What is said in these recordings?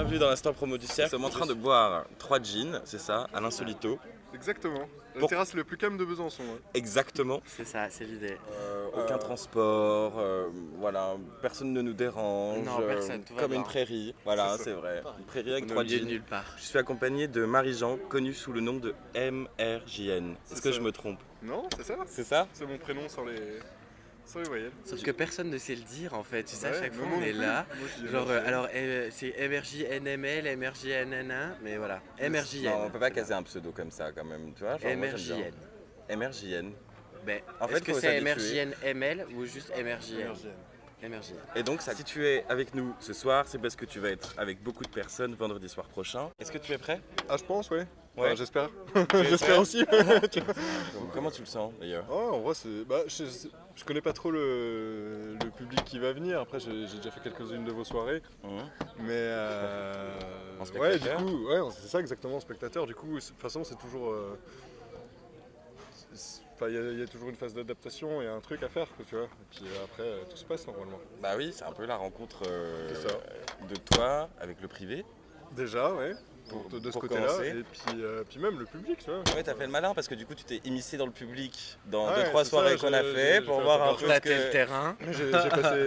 bienvenue dans l'instant promo du cercle. Nous sommes en train de boire 3 jeans, c'est ça, à l'insolito. Exactement. La Bon. terrasse le plus calme de Besançon. Hein. Exactement. C'est ça, c'est l'idée. Aucun transport, voilà, personne ne nous dérange. Non, personne, tout va comme bien. une prairie. Voilà, C'est c'est vrai. Une prairie avec On est au 3 milieu de jeans. nulle part. Je suis accompagné de Marie-Jean, connue sous le nom de MRJN. Est-ce que ça. je me trompe? Non, c'est ça. C'est ça? C'est mon prénom sans les voyelles. Sauf que personne ne sait le dire en fait, tu sais, à Ouais, chaque mais fois moi on non est plus. là. Moi, je dis Genre, MRJN. alors c'est MRJNML, MRJNN1, mais voilà, Non, on MRJN. peut pas caser un pseudo comme ça quand même, tu vois? Genre, moi, j'aime bien. MRJN. MRJN. Ben, En fait, est-ce que faut c'est s'habituer. MRJNML ou juste MRJN MRJN. MRJN. Et donc, si tu es avec nous ce soir, c'est parce que tu vas être avec beaucoup de personnes vendredi soir prochain. Est-ce que tu es prêt? Ah, je pense, ouais. Ouais. Enfin, j'espère. es J'espère prêt aussi. Comment tu le sens d'ailleurs? Oh, en vrai, c'est. Bah, je connais pas trop le public qui va venir. Après, j'ai déjà fait quelques-unes de vos soirées. Mais. En Ouais, du spectateur. coup, ouais, c'est ça exactement, spectateur. Du coup, de toute façon, c'est toujours. Enfin, il y a toujours une phase d'adaptation, il y a un truc à faire, quoi, tu vois. Et puis après, tout se passe normalement. Bah oui, c'est un peu la rencontre C'est ça. de toi avec le privé. Déjà, ouais. De ce pour côté-là. commencer. Et puis même le public, tu vois. Ouais, t'as fait le malin parce que du coup tu t'es immiscé dans le public dans Ouais, 2-3 c'est soirées ça, qu'on a fait pour voir un peu ce Tâter le que... terrain.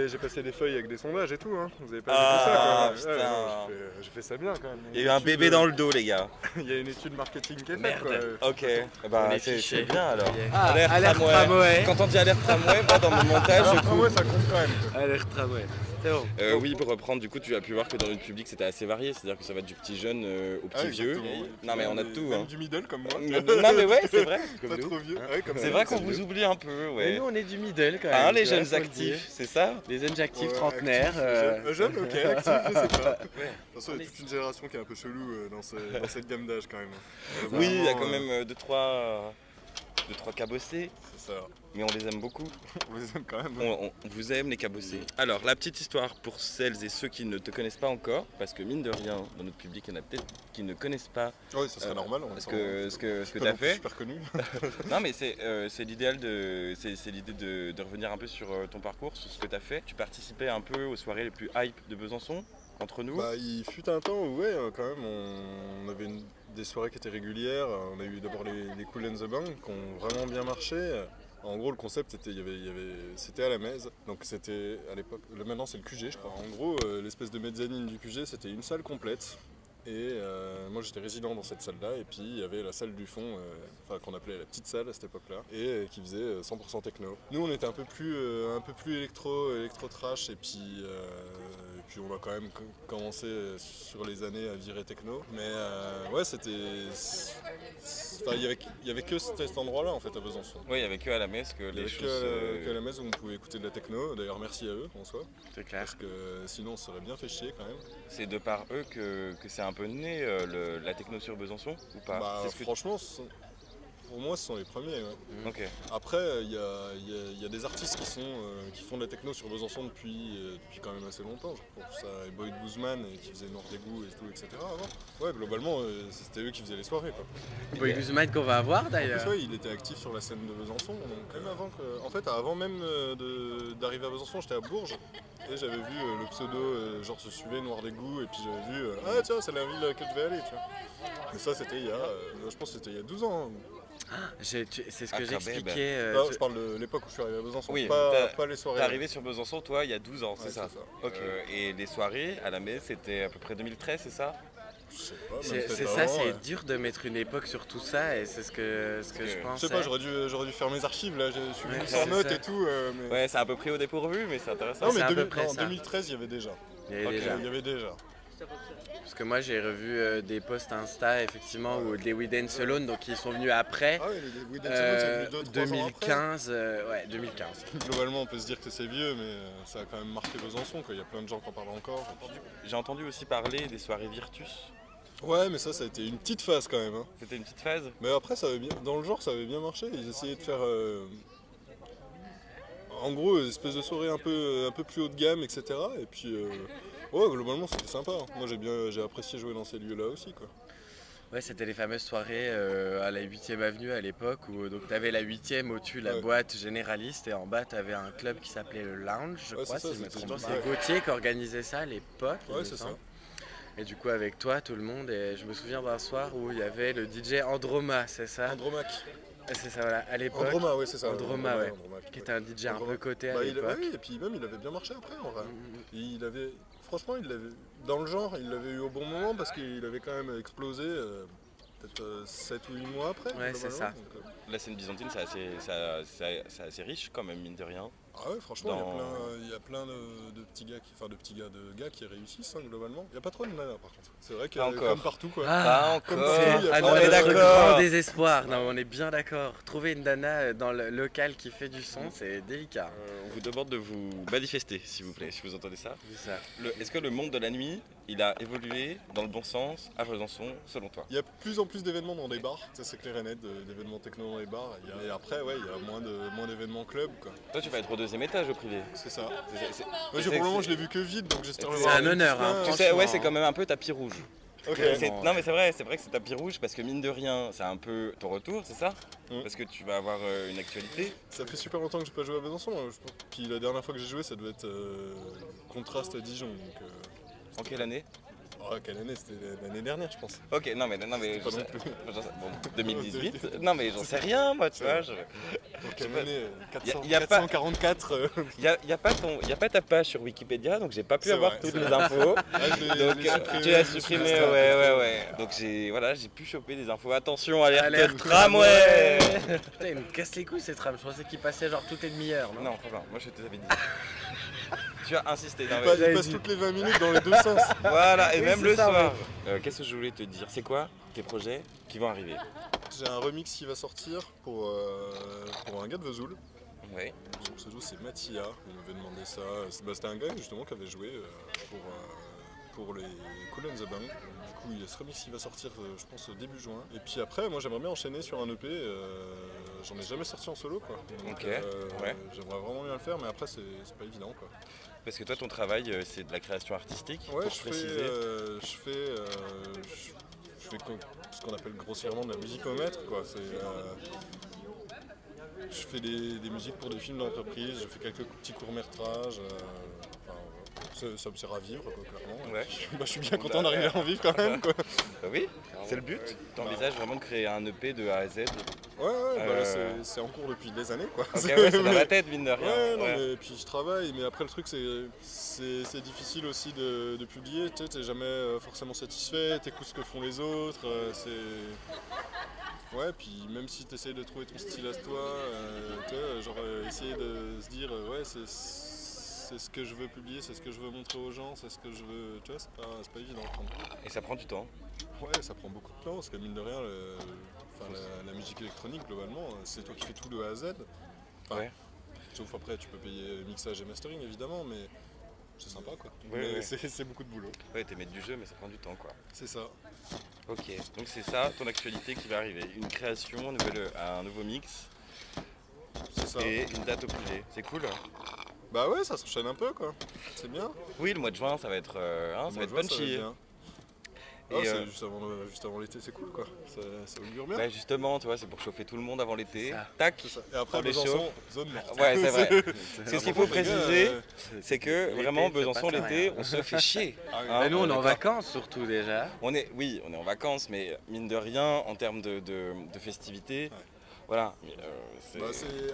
J'ai passé des feuilles avec des sondages et tout, hein. Vous avez pas Ah, vu ça, quoi. putain. Non, j'ai fait ça bien quand même. Il y a eu un bébé dans le dos les gars. Il y a une étude marketing qui est faite, Merde. quoi. Ok, bah On est c'est fiché. bien alors. Ah, alerte tramway. Quand on dit alerte tramway, moi dans mon montage je Alors, coupe. ouais, ça compte quand même, quoi. Alerte tramway. C'est bon. Oui, pour reprendre, du coup, tu as pu voir que dans notre public c'était assez varié, c'est-à-dire que ça va du petit jeune au petit Ah, vieux. exactement, ouais. Non, mais on a de tout. Même Hein. du middle comme moi. Non, mais ouais, c'est vrai. Pas trop vieux. Ouais, comme C'est ça, vrai qu'on c'est vous vieux. oublie un peu, Mais ouais. nous on est du middle quand même. Hein, les tu vois, jeunes faut le actifs, dire. c'est ça? Les jeunes actifs, Ouais, trentenaires. actif, jeune, ok, actif, je sais pas. De Ouais. toute façon, il y a toute une génération qui est un peu chelou dans cette gamme d'âge quand même. Oui, il y a Vraiment, quand même 2-3 cabossés, C'est ça. mais on les aime beaucoup. On les aime quand même. On vous aime les cabossés. Alors, la petite histoire pour celles et ceux qui ne te connaissent pas encore, parce que mine de rien, dans notre public, il y en a peut-être qui ne connaissent pas Oui, ça serait normal. en même ce temps. que Je tu suis as pas fait. super connu. Non, mais c'est l'idéal c'est l'idée de revenir un peu sur ton parcours, sur ce que tu as fait. Tu participais un peu aux soirées les plus hype de Besançon, entre nous. Bah, il fut un temps où, ouais, quand même, on avait des soirées qui étaient régulières. On a eu d'abord les Cool and the Bang qui ont vraiment bien marché. En gros, le concept, c'était à la Mèze. Donc, c'était à l'époque. Maintenant, c'est le QG, je crois. En gros, l'espèce de mezzanine du QG, c'était une salle complète. Et moi, j'étais résident dans cette salle-là. Et puis, il y avait la salle du fond, qu'on appelait la petite salle à cette époque-là, et qui faisait 100% techno. Nous, on était un peu plus électro-trash. Et puis, on a quand même commencé sur les années à virer techno. Mais ouais, il y avait que cet endroit-là, en fait, à Besançon. Oui, il y avait que à la messe que Il y les avait choses. qu'à la messe où on pouvait écouter de la techno. D'ailleurs, merci à eux en soi. C'est clair. Parce que sinon, on se serait bien fait chier quand même. C'est de par eux que c'est un peu né la techno sur Besançon ou pas? Bah, C'est ce que- franchement, pour moi, ce sont les premiers. Ouais. Ok. Après, il y a des artistes qui font de la techno sur Besançon depuis quand même assez longtemps. Je pense à Boyd Guzman qui faisait Noir d'égout et tout, etc. avant. Ouais, globalement, c'était eux qui faisaient les soirées. Quoi. Boy Guzman qu'on va avoir En d'ailleurs. plus, ouais, il était actif sur la scène de Besançon. Donc, même avant même d'arriver à Besançon, j'étais à Bourges. Et j'avais vu le pseudo, genre je suivais Noir d'égout. Et puis j'avais vu, ah tiens, c'est la ville à laquelle je vais aller. Tu vois. Mais ça, c'était je pense que c'était il y a 12 ans. Hein. C'est ce Ah, que quand même. j'expliquais. Non, je parle de l'époque où je suis arrivé à Besançon, Oui, pas les soirées. T'es arrivé sur Besançon, toi, il y a 12 ans, c'est Ouais, ça? c'est ça. Ok. Et les soirées à la messe, c'était à peu près 2013, c'est ça? Je sais pas, même C'est peut-être ça, avant, c'est ouais. dur de mettre une époque sur tout ça et c'est ce que je Je pense. sais pas, j'aurais dû faire mes archives là, je suis venu Ouais, sans c'est notes ça. et tout. Mais... Ouais, c'est un peu pris au dépourvu, mais c'est intéressant. Non, c'est mais à peu près en ça. 2013, il y avait déjà. Il y avait Ok. déjà. Il y avait déjà. Parce que moi j'ai revu des posts Insta effectivement ou des We Dance Alone donc qui sont venus après. Ah oui, les We Dance Alone, c'est venu 2-3 ans après. 2015, ouais 2015. Globalement, on peut se dire que c'est vieux, mais ça a quand même marqué Besançon. Quoi. Il y a plein de gens qui en parlent encore. J'ai entendu aussi parler des soirées Virtus. Ouais, mais ça a été une petite phase quand même. Hein. C'était une petite phase. Mais après, ça avait bien, dans le genre, ça avait bien marché. Ils essayaient de faire. En gros, une espèce de soirée un peu plus haut de gamme, etc. Et puis. Ouais, globalement, c'était sympa. Hein. Moi, j'ai apprécié jouer dans ces lieux-là aussi. Quoi. Ouais, c'était les fameuses soirées à la 8ème avenue à l'époque où donc t'avais la 8ème au-dessus, la Ouais. boîte généraliste et en bas t'avais un club qui s'appelait le Lounge, je Ouais, crois, c'est ça, si je me c'était trompe pas. une- C'est Gauthier qui organisait ça à l'époque. il Ouais, me c'est ça. semble. Et du coup, avec toi, tout le monde, et je me souviens d'un soir où il y avait le DJ Androma, c'est ça? Andromaque. C'est ça, voilà, à l'époque. Androma, ouais, c'est ça. Androma, ouais. Andromaque, Qui ouais. était un DJ un Androma. peu coté à Bah, l'époque. oui, et puis même il avait bien marché après en vrai. Mm. Il avait, franchement, il l'avait, dans le genre, il l'avait eu au bon moment parce qu'il avait quand même explosé peut-être 7 ou 8 mois après. Ouais, c'est ça. Donc, La scène byzantine, c'est assez riche quand même, mine de rien. ah ouais, franchement, Dans- il y a plein de petits gars, de gars qui réussissent globalement. Il n'y a pas trop de nanas par contre. C'est vrai que Pas encore. comme partout quoi. Ah, Pas comme encore. partout, il y a à plein on est notre de- d'accord. grand désespoir. Non, on est bien d'accord. Trouver une nana dans le local qui fait du son, c'est délicat. On vous demande de vous manifester, s'il vous plaît, si vous entendez ça. C'est ça. Est-ce que le monde de la nuit, il a évolué dans le bon sens à Besançon, selon toi? Il y a plus en plus d'événements dans des bars, ça c'est clair et net, d'événements techno dans les bars. Et après, ouais, il y a moins d'événements club quoi. Toi, tu vas être au deuxième étage au privé. C'est ça. C'est- Moi, c'est- pour le moment, c'est- je l'ai vu que vide, donc j'espère le C'est voir un aller honneur, plus hein, loin. Tu sais, franchement. ouais, c'est quand même un peu tapis rouge. Ok. Non mais c'est vrai que c'est tapis rouge parce que mine de rien, c'est un peu ton retour, c'est ça? Mm. Parce que tu vas avoir une actualité. Ça fait super longtemps que j'ai pas joué à Besançon. Puis la dernière fois que j'ai joué, ça devait être Contraste à Dijon. Donc, En quelle année? oh, quelle année? C'était l'année dernière, je pense. Ok, non mais Pas j'en non sais- plus. bon, 2018. Non mais j'en sais rien moi, tu vois. Donc, quelle année? y a pas- 444. Y a pas ta page sur Wikipédia, donc j'ai pas pu C'est avoir vrai, toutes c'est les vrai. infos. Ah, je l'ai Donc supprimé, tu l'as je me suis supprimé, dit, ouais. Donc j'ai pu choper des infos. Attention, alerte Alerte tramway. Putain, il me casse les couilles ces trams. Je pensais qu'il passait genre toutes les demi-heures, non? Non, franchement, moi je te l'avais dit. Tu as insisté. Non, Il mais- passe toutes les 20 minutes dans les deux sens. Voilà, et Oui, même c'est le ça, soir. Qu'est-ce que je voulais te dire? C'est quoi tes projets qui vont arriver? J'ai un remix qui va sortir pour un gars de Vesoul. Ouais. Son pseudo c'est Mathia, il m'avait demandé ça. C'était un gars justement qui avait joué pour les Cool and the Bang. Du coup il y a ce remix qui va sortir je pense début juin. Et puis après moi j'aimerais bien enchaîner sur un EP, j'en ai jamais sorti en solo quoi. Donc, Ok, ouais. J'aimerais vraiment bien le faire mais après c'est pas évident quoi. Parce que toi, ton travail, c'est de la création artistique, Ouais pour je préciser. fais ce qu'on appelle grossièrement de la musicomètre quoi. Je fais des musiques pour des films d'entreprise, je fais quelques petits courts-métrages. Ça me sert à vivre, quoi, clairement. Ouais. Je suis bien content d'arriver à en vivre quand même. Quoi. Bah oui, c'est le but. Tu envisages vraiment de créer un EP de A à Z. Ouais, bah là, Euh. c'est en cours depuis des années. Quoi. Ok, ouais, c'est dans la tête, mine de rien. Ouais, non, Ouais. mais puis je travaille, mais après le truc c'est difficile aussi de publier, tu sais, t'es jamais forcément satisfait, t'écoutes ce que font les autres, Ouais, puis même si t'essayes de trouver ton style à toi, tu sais, genre essayer de se dire ouais c'est ce que je veux publier, c'est ce que je veux montrer aux gens, c'est ce que je veux, tu vois, c'est pas évident. Et ça prend du temps. Ouais, ça prend beaucoup de temps, parce que mine de rien, la musique électronique globalement, c'est toi qui fais tout de A à Z. Enfin, Ouais. sauf après, tu peux payer mixage et mastering évidemment, mais c'est sympa quoi. Ouais, mais ouais. c'est beaucoup de boulot. Ouais, t'es maître du jeu, mais ça prend du temps, quoi. C'est ça. Ok, donc c'est ça, ton actualité qui va arriver. Une création, un nouveau mix C'est ça. et une date au privé. C'est cool. Bah ouais, ça s'enchaîne un peu quoi. C'est bien. Oui, le mois de juin, ça va être, ça va être Moi, je vois, punchy. bien. Et, Ah, c'est juste avant l'été, c'est cool quoi. Ça augure bien. Bah justement, tu vois, c'est pour chauffer tout le monde avant l'été. Ça. Tac. C'est ça. Et après, On les Besançon, chauffe. zone morte. Ouais, c'est vrai. Parce que ce qu'il faut Franchement, les gars, préciser, c'est que L'été, vraiment, c'est Besançon, pas ça, l'été, rien. on se fait chier. Ah oui. Hein, Mais nous, on est en d'accord. vacances surtout déjà. Oui, on est en vacances, mais mine de rien, en termes de festivités, Ouais. voilà. Bah,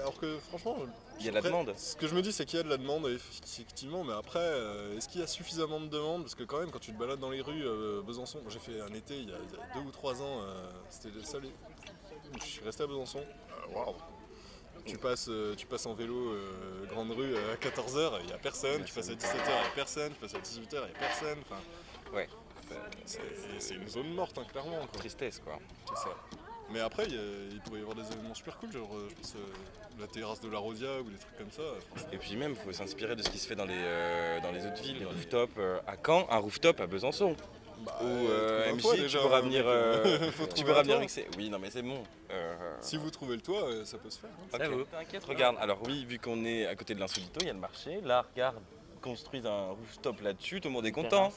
alors que franchement, Il y a de la après, demande. Ce que je me dis, c'est qu'il y a de la demande, effectivement, mais après, est-ce qu'il y a suffisamment de demande? Parce que quand même, quand tu te balades dans les rues, Besançon, j'ai fait un été il y a 2 ou 3 ans, c'était le seul. Je suis resté à Besançon. Waouh! Tu passes en vélo grande rue à 14h, il n'y a personne, tu passes à 17h, il n'y a personne, tu passes à 18h, il n'y a personne. Enfin, Ouais, c'est une zone morte, hein, clairement. Quoi. tristesse quoi. C'est ça. Mais après, il pourrait y avoir des événements super cool, genre je pense la terrasse de la Rodia ou des trucs comme ça. Franchement. Et puis même, il faut s'inspirer de ce qui se fait dans les autres villes. Les rooftops à Caen, un rooftop à Besançon. Bah, Ou trouve un MJ, toit, tu déjà, pourras mec. venir, Faut tu trouver pourras un venir toit. mixer. Oui, non mais c'est bon. Si vous trouvez le toit, ça peut se faire. hein. Ok, Ça vaut. t'inquiète, regarde. Alors oui, vu qu'on est à côté de l'Insolito, il y a le marché. Là, regarde, construisent un rooftop là-dessus, tout le monde est content.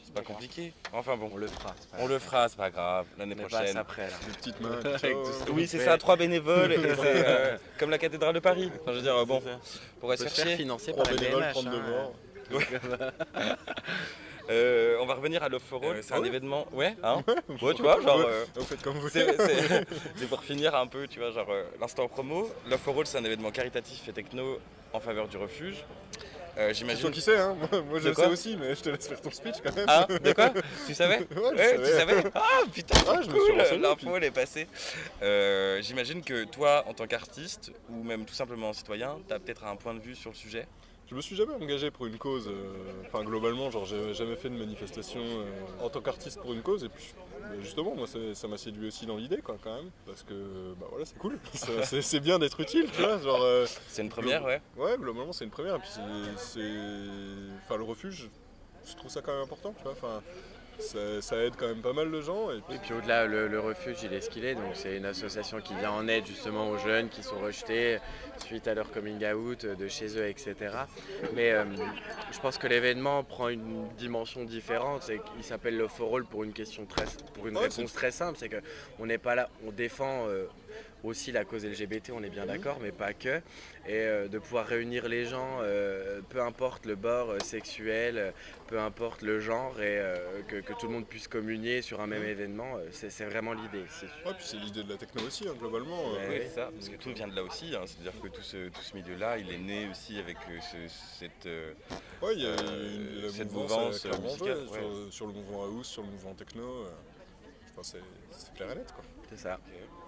C'est pas compliqué. Enfin bon, On le fera. c'est pas on le fera, c'est pas grave. L'année grave. On prochaine. passe après là. Des petites mains. Avec ciao. tout ce Oui, On c'est fait. ça, 3 bénévoles, et c'est comme la cathédrale de Paris. Enfin, je veux dire, bon, C'est ça. pourrait On se peut faire se faire chier. financer Trois par la bénévoles, DMH. prendre de hein. mort. On va revenir à Love for All. C'est un ouais. événement. Ouais, hein. Ouais, tu vois, genre. Vous faites comme vous C'est voulez. c'est pour finir un peu, tu vois, genre l'instant promo. Love for All, c'est un événement caritatif et techno en faveur du refuge. C'est J'imagine. toi qui sais, hein. Moi je De le quoi sais aussi, mais je te laisse faire ton speech quand même. Ah, de quoi? Tu savais? Ouais, je Tu savais. savais? Ah putain, Ah, je me suis cool, renseigné, l'info elle est passée. J'imagine que toi, en tant qu'artiste, ou même tout simplement citoyen, t'as peut-être un point de vue sur le sujet. Je me suis jamais engagé pour une cause, enfin globalement, genre j'ai jamais fait de manifestation en tant qu'artiste pour une cause, et puis justement, moi ça m'a séduit aussi dans l'idée, quoi, quand même, parce que bah voilà, c'est cool, c'est bien d'être utile, tu vois, genre. C'est une première, ouais. Ouais, globalement c'est une première, et puis enfin le refuge, je trouve ça quand même important, tu vois, enfin ça aide quand même pas mal de gens, Et puis au-delà, le refuge, il est ce qu'il est. Donc c'est une association qui vient en aide justement aux jeunes qui sont rejetés suite à leur coming out de chez eux, etc. Mais je pense que l'événement prend une dimension différente. Il s'appelle Love for All pour une réponse très simple. C'est qu'on n'est pas là, on défend aussi la cause LGBT, on est bien d'accord, mais pas que. Et de pouvoir réunir les gens, peu importe le bord sexuel, peu importe le genre, et que tout le monde puisse communier sur un même événement, c'est vraiment l'idée. Ouais, puis c'est l'idée de la techno aussi, hein, globalement. Oui, c'est ça, parce que tout vient de là aussi, hein. C'est-à-dire que tout ce milieu-là, il est né aussi avec cette Ouais, il y a cette mouvance mouvance musicale. Ouais. sur le mouvement house, sur le mouvement techno. Je pense que c'est clair et net, quoi. C'est ça.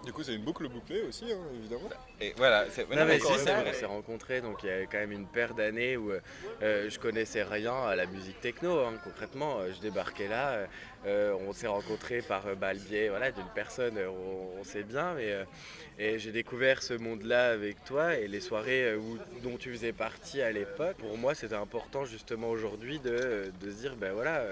Du coup, c'est une boucle bouclée aussi, hein, évidemment. Et voilà, Non, mais si, c'est c'est ça, vrai. on s'est rencontrés, donc il y a quand même une paire d'années où je connaissais rien à la musique techno, hein, concrètement. Je débarquais là, on s'est rencontrés par le biais voilà, d'une personne, on sait bien, et j'ai découvert ce monde-là avec toi et les soirées dont tu faisais partie à l'époque. Pour moi, c'était important justement aujourd'hui de se dire, ben voilà,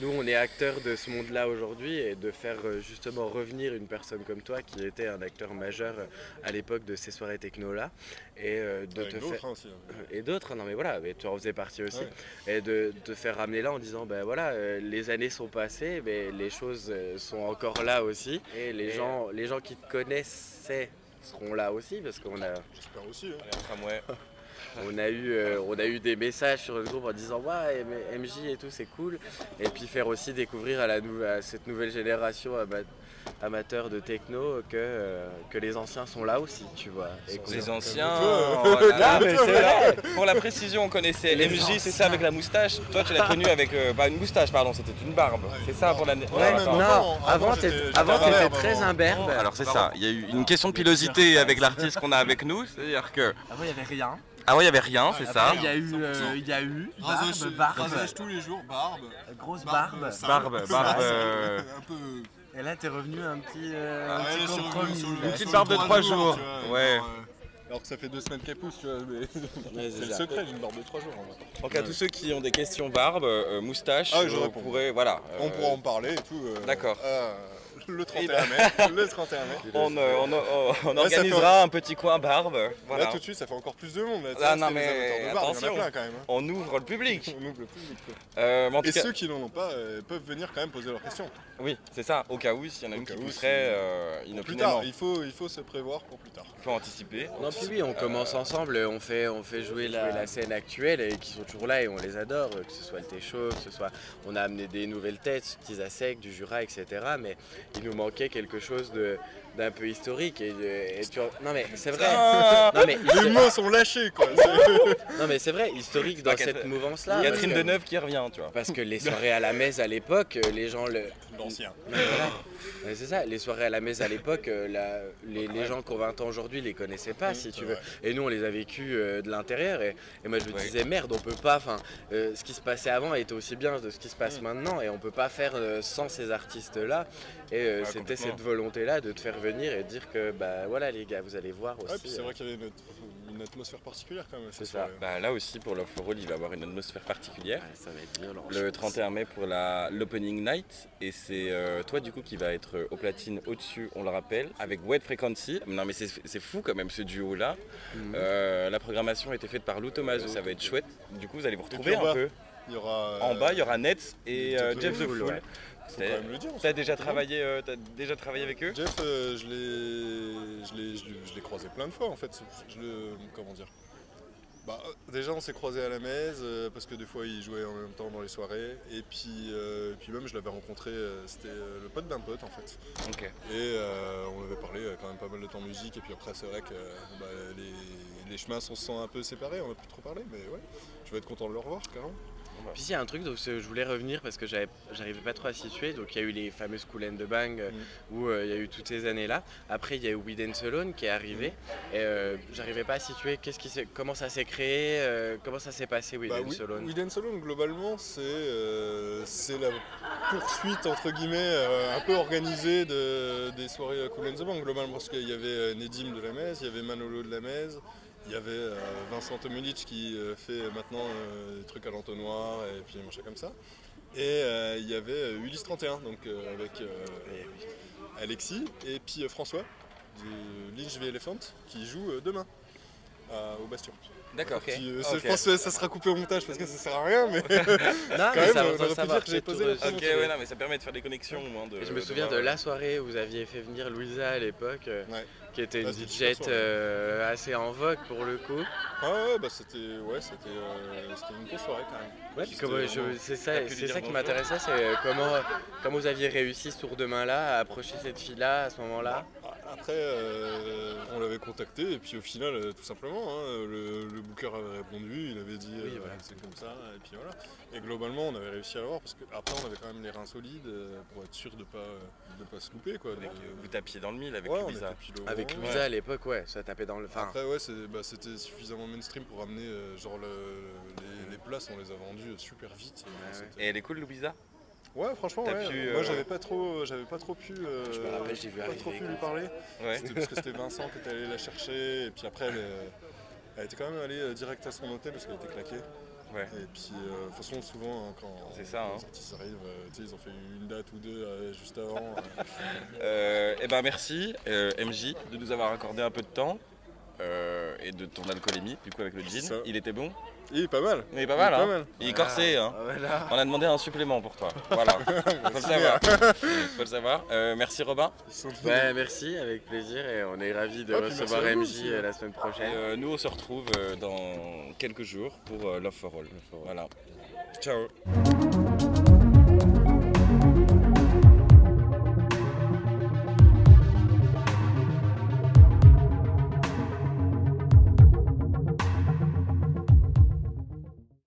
nous on est acteurs de ce monde-là aujourd'hui et de faire justement revenir une personne comme toi qui était un acteur majeur à l'époque de ces soirées techno-là et de Avec te d'autres, faire hein, aussi. Hein. et d'autres, non mais voilà, mais tu en faisais partie aussi, Ouais. et de te faire ramener là en disant ben voilà, les années sont passées, mais les choses sont encore là aussi, et les gens qui te connaissaient seront là aussi parce qu'on a J'espère aussi. Hein. Enfin, ouais. on a eu des messages sur le groupe en disant ouais MJ et tout c'est cool, et puis faire aussi découvrir à cette nouvelle génération amateurs de techno que les anciens sont là aussi, tu vois. Et Les anciens. Calme-toi. Oh là là. mais c'est vrai. Pour la précision, on connaissait MJ, c'est ça avec la moustache. Toi, tu l'as connu avec pas une moustache, pardon, c'était une barbe. C'est ça pour la. Ouais, attends. mais non, avant j'étais t'étais imberbe très avant. imberbe. Alors c'est ça, il y a eu une question de pilosité avec l'artiste qu'on a avec nous, c'est-à-dire que. Avant, il n'y avait rien. Ah ouais, il y avait rien, c'est ça. Après, il y a eu barbe, Rasage tous les jours, barbe. grosse barbe. sale. Barbe. Un peu. Et là, t'es revenu un petit Ouais, là, je suis revenu compromis. sur le- Une petite sur barbe de le 3 jours. tu vois, Ouais. genre, alors que ça fait 2 semaines qu'elle pousse, tu vois. Mais c'est le ça. secret d'une barbe de 3 jours. En vrai. Donc à tous ceux qui ont des questions barbe, moustache, Ah, je on réponds. pourrait, voilà. On pourra en parler et tout. D'accord. Le 31 mai. Le 31 mai. On Là, ça organisera un petit coin barbe. Voilà. Là, tout de suite, ça fait encore plus de monde. Là, tu Ah, vois, non, c'était les mais amateurs de barbe, attention. il y en a plein quand même. Hein. On ouvre le public. On ouvre le public. Quoi. Mais en tout Et cas, ceux qui n'en ont pas peuvent venir quand même poser leurs questions. oui, c'est ça. Au cas où, s'il y en a Au une qui cas où, pousserait Plus inopinément, tard, il faut se prévoir pour plus tard. il faut anticiper. Non, puis oui, on commence ensemble, on fait jouer la scène actuelle et qui sont toujours là et on les adore, que ce soit le Técho, que ce soit. On a amené des nouvelles têtes, Tizasek, du Jura, etc. Mais il nous manquait quelque chose d'un peu historique. Non, mais c'est vrai. Non, mais, Les mots sont lâchés, quoi. non, mais c'est vrai, historique dans cette mouvance-là. Catherine parce que- Deneuve qui revient, tu vois. Parce que les soirées à la messe à l'époque, les gens L'ancien. Mais voilà. Ouais, c'est ça, les soirées à la messe à l'époque, les gens qui ont 20 ans aujourd'hui les connaissaient pas, si tu veux. vrai. Et nous, on les a vécus de l'intérieur. Et moi, je me Ouais. disais, merde, on peut pas. Ce qui se passait avant était aussi bien de ce qui se passe maintenant. Et on peut pas faire sans ces artistes-là. Et c'était complètement. cette volonté-là de te faire venir et de dire que, bah voilà, les gars, vous allez voir aussi. Ouais, puis c'est vrai qu'il y avait une atmosphère particulière quand même. C'est cette ça. soirée. Bah, là aussi, pour Love for All, il va avoir une atmosphère particulière. Ouais, ça va être violent. Le 31 mai pour l'opening night, et c'est toi du coup qui va être au platine au-dessus, on le rappelle, avec Wet Frequency. Non mais c'est fou quand même ce duo là. La programmation a été faite par Lou Tomaso, ça va être chouette. Du coup vous allez vous retrouver en bas, un peu. Il y aura. En bas il y aura Nets et Jeff the Fool. ouais. Faut quand même le dire. T'as déjà travaillé avec eux? Jeff, je l'ai croisé plein de fois en fait. Comment dire. Bah, déjà on s'est croisés à la Mèze parce que des fois ils jouaient en même temps dans les soirées et puis même je l'avais rencontré, c'était le pote d'un pote en fait. Ok. Et on avait parlé quand même pas mal de temps musique et puis après c'est vrai que bah, les chemins se sont un peu séparés, on a plus trop parlé mais ouais, je vais être content de le revoir carrément. Puis il y a un truc dont je voulais revenir parce que j'arrivais pas trop à situer. Donc il y a eu les fameuses Kool and the Bang où il y a eu toutes ces années-là. Après il y a eu We Dance Alone qui est arrivé. Et j'arrivais pas à situer comment ça s'est créé, comment ça s'est passé We Dance Alone. We Dance Alone globalement c'est la poursuite entre guillemets un peu organisée des soirées Kool and the Bang globalement parce qu'il y avait Nedim de la Mèze, il y avait Manolo de la Mèze. Il y avait Vincent Tomulic qui fait maintenant des trucs à l'entonnoir et puis machin comme ça. Et il y avait Ulysse 31 donc avec Alexis et puis François de Lynch the Elephant qui joue demain au Bastion. D'accord. Je pense que ça sera coupé au montage parce que ça sert à rien mais Non, quand mais même ça on aurait pu va dire que j'ai tout posé reçu. la Ok, ouais, non, mais ça permet de faire des connexions au moins. Je me souviens de la soirée où vous aviez fait venir Louisa à l'époque, Ouais. qui était une Ah, c'était DJ super assez en vogue pour le coup. Ah ouais, bah c'était une grosse soirée quand même. Ouais, puis c'est ça T'as pu lui dire qui bonjour. m'intéressait, c'est comment vous aviez réussi ce tour de main-là à approcher cette fille-là à ce moment-là. Après, on l'avait contacté et puis au final, tout simplement, hein, le booker avait répondu, il avait dit voilà. c'est comme ça et puis voilà. Et globalement, on avait réussi à l'avoir parce qu'après, on avait quand même les reins solides pour être sûr de pas se louper quoi. Vous tapiez dans le mille avec Ouais, on Louisa. était pile au Avec moment. Louisa à l'époque, ouais, ça tapait dans le. Enfin, Après, ouais, c'était suffisamment mainstream pour amener les places, on les a vendues super vite. Et elle est cool, Louisa? Ouais, franchement, T'as ouais. pu, Moi, j'avais pas trop pu. je me rappelle, je l'ai vu pas arriver, trop pu quoi. lui parler. Ouais. C'était parce que c'était Vincent qui était allé la chercher. Et puis après, elle était quand même allée direct à son hôtel parce qu'elle était claquée. Ouais. Et puis, de toute façon, souvent, hein, quand C'est ça, hein. les artistes arrivent, tu sais, ils ont fait une date ou deux juste avant. Eh ben merci MJ de nous avoir accordé un peu de temps et de ton alcoolémie du coup avec le C'est gin. ça. Il était bon? Il est pas mal. Il est pas mal, pas hein. mal. Il est corsé, hein. Voilà. On a demandé un supplément pour toi. Voilà. Faut le savoir. Faut le savoir. Merci Robin. Ouais, merci, avec plaisir, et on est ravis de Ah, puis recevoir merci à vous MJ aussi. la semaine prochaine. Et, nous on se retrouve dans quelques jours pour Love for All. Voilà. Ciao.